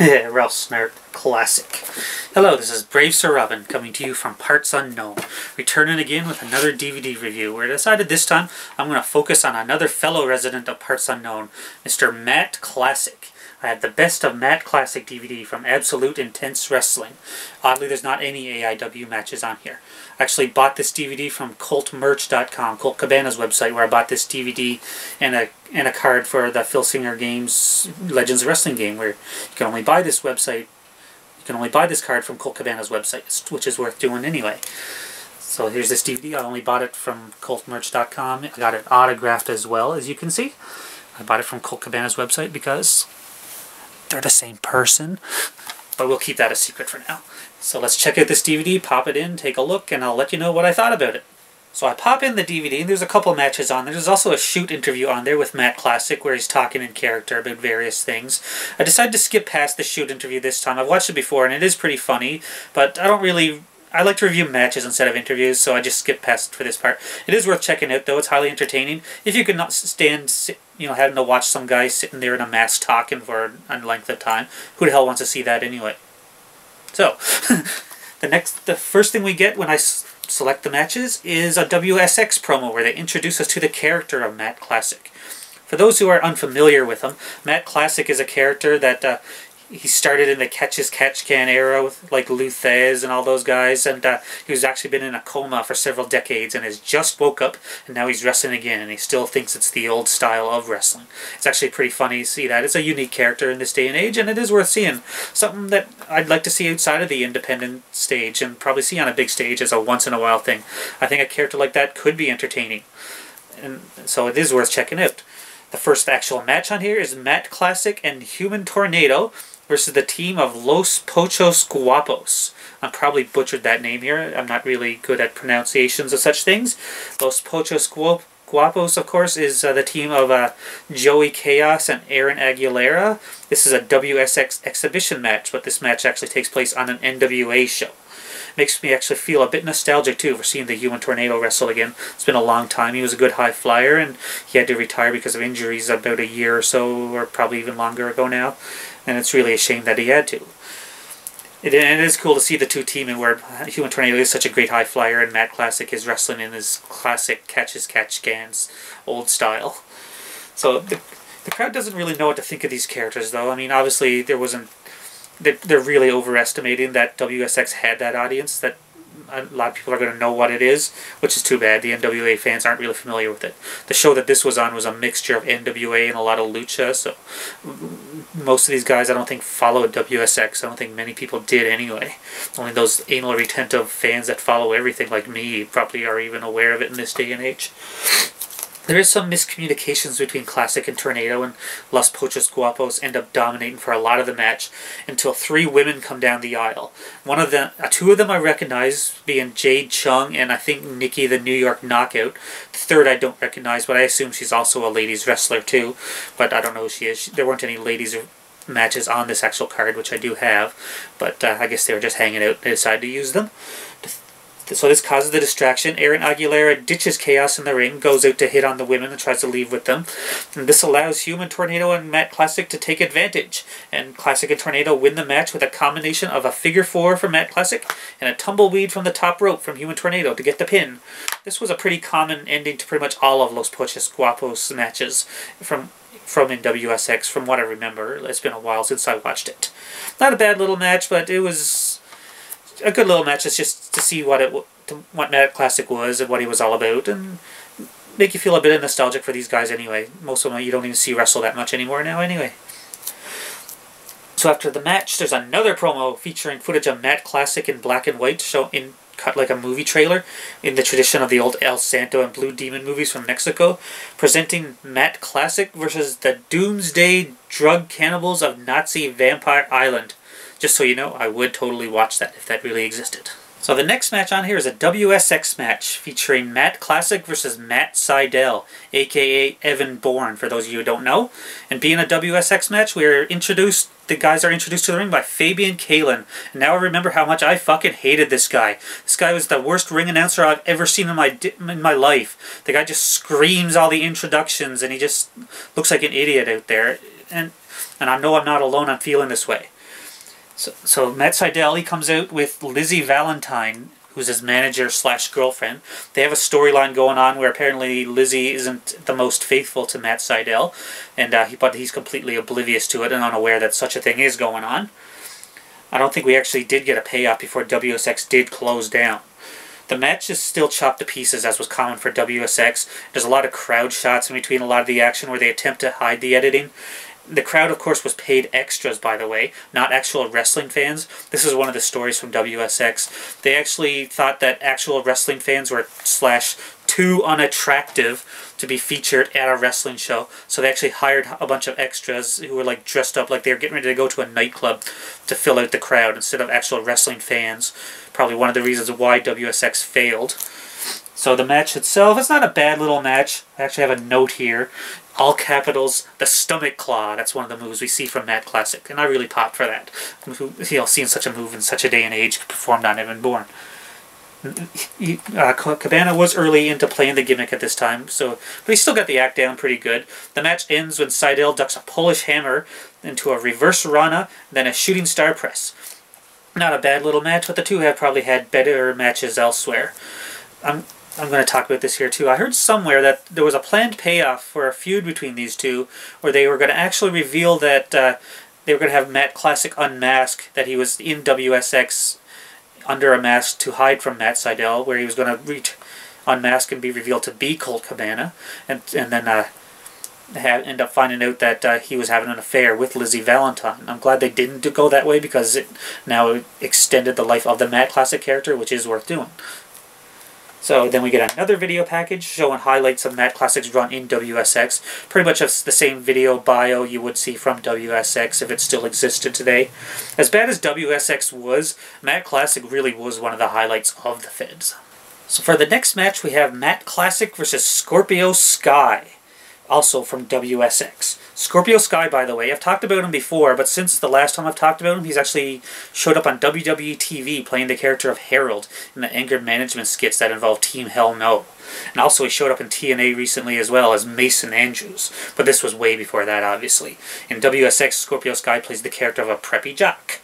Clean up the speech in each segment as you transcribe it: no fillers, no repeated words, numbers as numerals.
Ralph Snart Classic. Hello, this is Brave Sir Robin coming to you from Parts Unknown, returning again with another DVD review, where I decided this time I'm going to focus on another fellow resident of Parts Unknown, Mr. Matt Classic. I have the Best of Matt Classic DVD from Absolute Intense Wrestling. Oddly, there's not any AIW matches on here. I actually bought this DVD from ColtMerch.com, Colt Cabana's website, where I bought this DVD and a card for the Phil Singer Games Legends of Wrestling game, where you can only buy this website. You can only buy this card from Colt Cabana's website, which is worth doing anyway. So here's this DVD. I only bought it from ColtMerch.com. I got it autographed as well, as you can see. I bought it from Colt Cabana's website because they're the same person. But we'll keep that a secret for now. So let's check out this DVD, pop it in, take a look, and I'll let you know what I thought about it. So I pop in the DVD, and there's a couple matches on there. There's also a shoot interview on there with Matt Classic, where he's talking in character about various things. I decided to skip past the shoot interview this time. I've watched it before, and it is pretty funny, but I like to review matches instead of interviews, so I just skipped past for this part. It is worth checking out, though. It's highly entertaining. If you could not stand, having to watch some guy sitting there in a mask talking for a length of time, who the hell wants to see that anyway? So, the first thing we get when I select the matches is a WSX promo where they introduce us to the character of Matt Classic. For those who are unfamiliar with him, Matt Classic is a character that he started in the Catch-as-Catch-Can era with like Lou Thesz and all those guys, and he's actually been in a coma for several decades and has just woke up, and now he's wrestling again, and he still thinks it's the old style of wrestling. It's actually pretty funny to see that. It's a unique character in this day and age, and it is worth seeing. Something that I'd like to see outside of the independent stage, and probably see on a big stage as a once-in-a-while thing. I think a character like that could be entertaining, and so it is worth checking out. The first actual match on here is Matt Classic and Human Tornado versus the team of Los Pochos Guapos. I probably butchered that name here. I'm not really good at pronunciations of such things. Los Pochos Guapos, of course, is the team of Joey Chaos and Aaron Aguilera. This is a WSX exhibition match, but this match actually takes place on an NWA show. Makes me actually feel a bit nostalgic, too, for seeing the Human Tornado wrestle again. It's been a long time. He was a good high flyer, and he had to retire because of injuries about a year or so, or probably even longer ago now. And it's really a shame that he had to. And it is cool to see the two teaming where Human Tornado is such a great high flyer, and Matt Classic is wrestling in his classic Catch-as-Catch-Cans old style. So the crowd doesn't really know what to think of these characters, though. I mean, obviously, they're really overestimating that WSX had that audience, that a lot of people are going to know what it is, which is too bad. The NWA fans aren't really familiar with it. The show that this was on was a mixture of NWA and a lot of lucha, so most of these guys I don't think followed WSX. I don't think many people did anyway. Only those anal retentive fans that follow everything like me probably are even aware of it in this day and age. There is some miscommunications between Classic and Tornado, and Los Pochos Guapos end up dominating for a lot of the match until three women come down the aisle. Two of them I recognize, being Jade Chung and I think Nikki the New York Knockout. The third I don't recognize, but I assume she's also a ladies wrestler too, but I don't know who she is. There weren't any ladies matches on this actual card, which I do have, but I guess they were just hanging out and they decided to use them. So this causes the distraction. Aaron Aguilera ditches Chaos in the ring, goes out to hit on the women and tries to leave with them. And this allows Human Tornado and Matt Classic to take advantage. And Classic and Tornado win the match with a combination of a figure 4 from Matt Classic and a tumbleweed from the top rope from Human Tornado to get the pin. This was a pretty common ending to pretty much all of Los Pochos Guapos matches from in WSX, from what I remember. It's been a while since I watched it. Not a bad little match, but it was a good little match. It's just to see what Matt Classic was and what he was all about, and make you feel a bit nostalgic for these guys anyway. Most of them you don't even see wrestle that much anymore now anyway. So after the match, there's another promo featuring footage of Matt Classic in black and white, cut like a movie trailer in the tradition of the old El Santo and Blue Demon movies from Mexico, presenting Matt Classic versus the Doomsday Drug Cannibals of Nazi Vampire Island. Just so you know, I would totally watch that if that really existed. So the next match on here is a WSX match featuring Matt Classic versus Matt Sydal, aka Evan Bourne, for those of you who don't know. And being a WSX match, the guys are introduced to the ring by Fabian Kalin. And now I remember how much I fucking hated this guy. This guy was the worst ring announcer I've ever seen in my life. The guy just screams all the introductions, and he just looks like an idiot out there. And I know I'm not alone on feeling this way. So Matt Sydal, he comes out with Lizzie Valentine, who's his manager slash girlfriend. They have a storyline going on where apparently Lizzie isn't the most faithful to Matt Sydal, and but he's completely oblivious to it and unaware that such a thing is going on. I don't think we actually did get a payoff before WSX did close down. The match is still chopped to pieces, as was common for WSX. There's a lot of crowd shots in between a lot of the action where they attempt to hide the editing. The crowd, of course, was paid extras, by the way, not actual wrestling fans. This is one of the stories from WSX. They actually thought that actual wrestling fans were too unattractive to be featured at a wrestling show. So they actually hired a bunch of extras who were like dressed up like they were getting ready to go to a nightclub to fill out the crowd instead of actual wrestling fans. Probably one of the reasons why WSX failed. So the match itself, it's not a bad little match. I actually have a note here. All capitals, the stomach claw. That's one of the moves we see from Matt Classic. And I really popped for that. You know, seeing such a move in such a day and age performed on Evan Bourne. Cabana was early into playing the gimmick at this time, but he still got the act down pretty good. The match ends when Sydal ducks a Polish hammer into a reverse Rana, then a shooting star press. Not a bad little match, but the two have probably had better matches elsewhere. I'm going to talk about this here too. I heard somewhere that there was a planned payoff for a feud between these two, where they were going to actually reveal that they were going to have Matt Classic unmask, that he was in WSX under a mask to hide from Matt Sydal, where he was going to unmask and be revealed to be Colt Cabana, and then end up finding out that he was having an affair with Lizzie Valentine. I'm glad they didn't go that way, because it now extended the life of the Matt Classic character, which is worth doing. So then we get another video package showing highlights of Matt Classic's run in WSX. Pretty much the same video bio you would see from WSX if it still existed today. As bad as WSX was, Matt Classic really was one of the highlights of the Feds. So for the next match we have Matt Classic versus Scorpio Sky, also from WSX. Scorpio Sky, by the way, I've talked about him before, but since the last time I've talked about him, he's actually showed up on WWE TV playing the character of Harold in the anger management skits that involve Team Hell No. And also he showed up in TNA recently as well as Mason Andrews, but this was way before that, obviously. In WSX, Scorpio Sky plays the character of a preppy jock.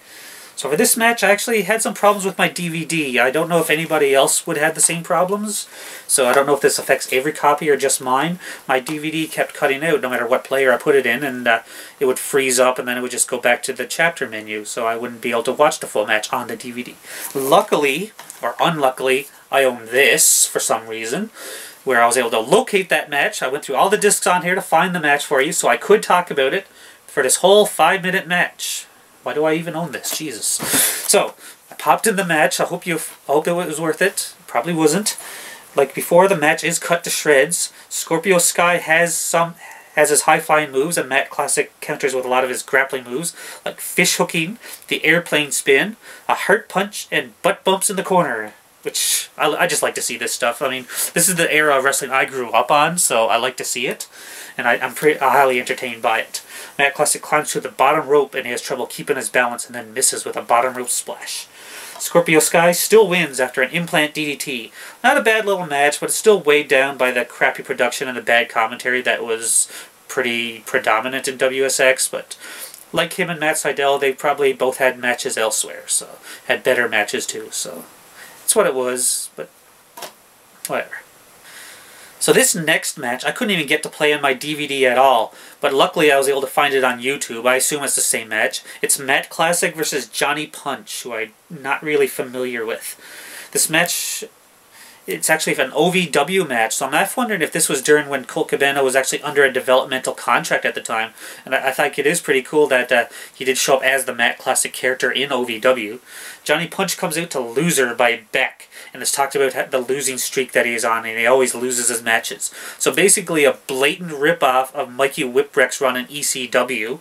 So for this match, I actually had some problems with my DVD. I don't know if anybody else would have the same problems, so I don't know if this affects every copy or just mine. My DVD kept cutting out no matter what player I put it in, and it would freeze up, and then it would just go back to the chapter menu, so I wouldn't be able to watch the full match on the DVD. Luckily, or unluckily, I own this for some reason, where I was able to locate that match. I went through all the discs on here to find the match for you, so I could talk about it for this whole 5-minute match. Why do I even own this? Jesus. So, I popped in the match. I hope it was worth it. Probably wasn't. Like before, the match is cut to shreds. Scorpio Sky has his high-flying moves, and Matt Classic counters with a lot of his grappling moves, like fish hooking, the airplane spin, a heart punch, and butt bumps in the corner. Which, I just like to see this stuff. I mean, this is the era of wrestling I grew up on, so I like to see it. And I'm highly entertained by it. Matt Classic climbs to the bottom rope and he has trouble keeping his balance and then misses with a bottom rope splash. Scorpio Sky still wins after an implant DDT. Not a bad little match, but it's still weighed down by the crappy production and the bad commentary that was pretty predominant in WSX, but like him and Matt Sydal, they probably both had matches elsewhere, so had better matches too, so it's what it was, but whatever. So this next match, I couldn't even get to play on my DVD at all, but luckily I was able to find it on YouTube. I assume it's the same match. It's Matt Classic versus Johnny Punch, who I'm not really familiar with. This match, it's actually an OVW match, so I'm half wondering if this was during when Colt Cabana was actually under a developmental contract at the time. And I think it is pretty cool that he did show up as the Matt Classic character in OVW. Johnny Punch comes out to Loser by Beck, and it's talked about the losing streak that he is on, and he always loses his matches. So basically a blatant rip-off of Mikey Whipwreck's run in ECW.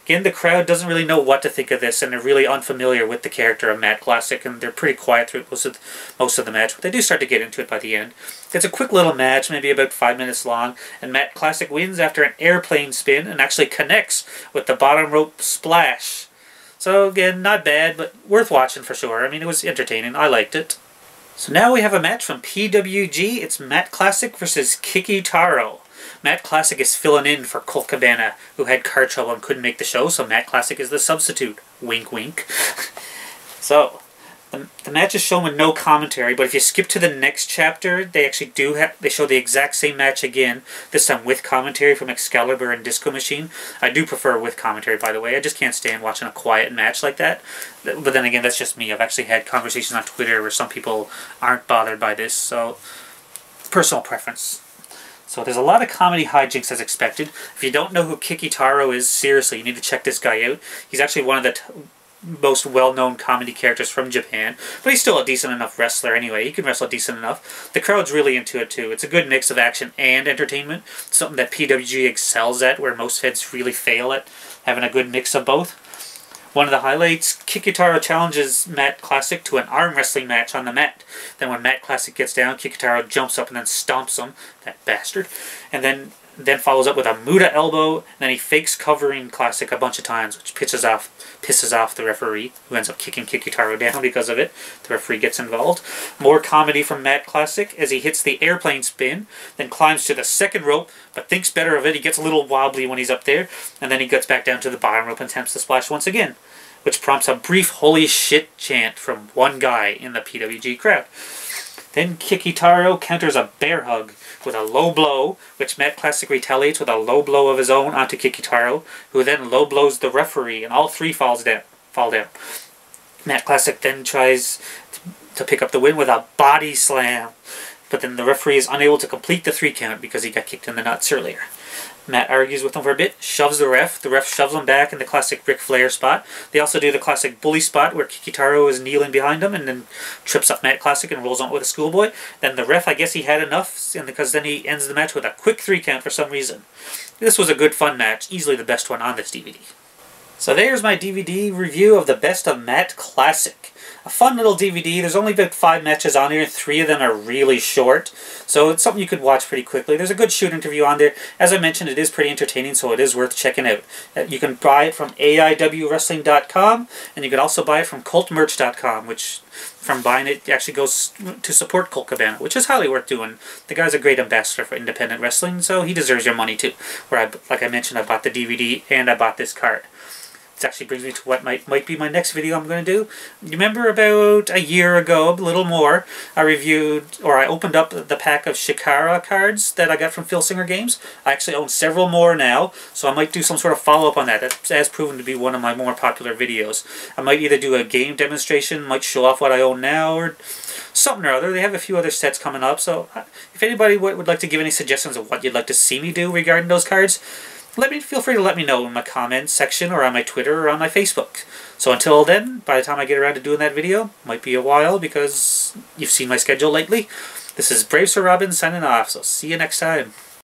Again, the crowd doesn't really know what to think of this, and they're really unfamiliar with the character of Matt Classic, and they're pretty quiet through most of the match, but they do start to get into it by the end. It's a quick little match, maybe about 5 minutes long, and Matt Classic wins after an airplane spin and actually connects with the bottom rope splash. So again, not bad, but worth watching for sure. I mean, it was entertaining. I liked it. So now we have a match from PWG. It's Matt Classic versus Kiki Taro. Matt Classic is filling in for Colt Cabana, who had car trouble and couldn't make the show, so Matt Classic is the substitute. Wink, wink. So, the match is shown with no commentary, but if you skip to the next chapter, they actually they show the exact same match again, this time with commentary from Excalibur and Disco Machine. I do prefer with commentary, by the way. I just can't stand watching a quiet match like that. But then again, that's just me. I've actually had conversations on Twitter where some people aren't bothered by this, so personal preference. So there's a lot of comedy hijinks as expected. If you don't know who Kikitaro is, seriously, you need to check this guy out. He's actually one of the most well-known comedy characters from Japan, but he's still a decent enough wrestler anyway. He can wrestle decent enough. The crowd's really into it too. It's a good mix of action and entertainment, something that PWG excels at, where most feds really fail at having a good mix of both. One of the highlights, Kikitaro challenges Matt Classic to an arm wrestling match on the mat. Then when Matt Classic gets down, Kikitaro jumps up and then stomps him, that bastard, and then follows up with a Muda elbow, and then he fakes covering Classic a bunch of times, which pisses off the referee, who ends up kicking Kikitaro down because of it. The referee gets involved. More comedy from Matt Classic as he hits the airplane spin, then climbs to the second rope, but thinks better of it. He gets a little wobbly when he's up there, and then he gets back down to the bottom rope and attempts to splash once again, which prompts a brief holy shit chant from one guy in the PWG crowd. Then Kikitaro counters a bear hug with a low blow, which Matt Classic retaliates with a low blow of his own onto Kikitaro, who then low blows the referee, and all three fall down. Matt Classic then tries to pick up the win with a body slam, but then the referee is unable to complete the 3 count because he got kicked in the nuts earlier. Matt argues with him for a bit, shoves the ref shoves him back in the classic Ric Flair spot. They also do the classic bully spot where Kikitaro is kneeling behind him and then trips up Matt Classic and rolls on with a schoolboy. Then the ref, I guess he had enough, because then he ends the match with a quick 3 count for some reason. This was a good fun match, easily the best one on this DVD. So there's my DVD review of the Best of Matt Classic. A fun little DVD. There's only about 5 matches on here. 3 of them are really short, so it's something you could watch pretty quickly. There's a good shoot interview on there. As I mentioned, it is pretty entertaining, so it is worth checking out. You can buy it from AIWWrestling.com, and you can also buy it from CultMerch.com, which from buying it actually goes to support Colt Cabana, which is highly worth doing. The guy's a great ambassador for independent wrestling, so he deserves your money too. Like I mentioned, I bought the DVD and I bought this card. This actually brings me to what might be my next video I'm going to do. You remember about a year ago, a little more, I opened up the pack of Shikara cards that I got from Phil Singer Games. I actually own several more now, so I might do some sort of follow-up on that. That has proven to be one of my more popular videos. I might either do a game demonstration, might show off what I own now, or something or other. They have a few other sets coming up, so if anybody would like to give any suggestions of what you'd like to see me do regarding those cards, feel free to let me know in my comments section or on my Twitter or on my Facebook. So until then, by the time I get around to doing that video, might be a while because you've seen my schedule lately. This is Brave Sir Robin signing off, so see you next time.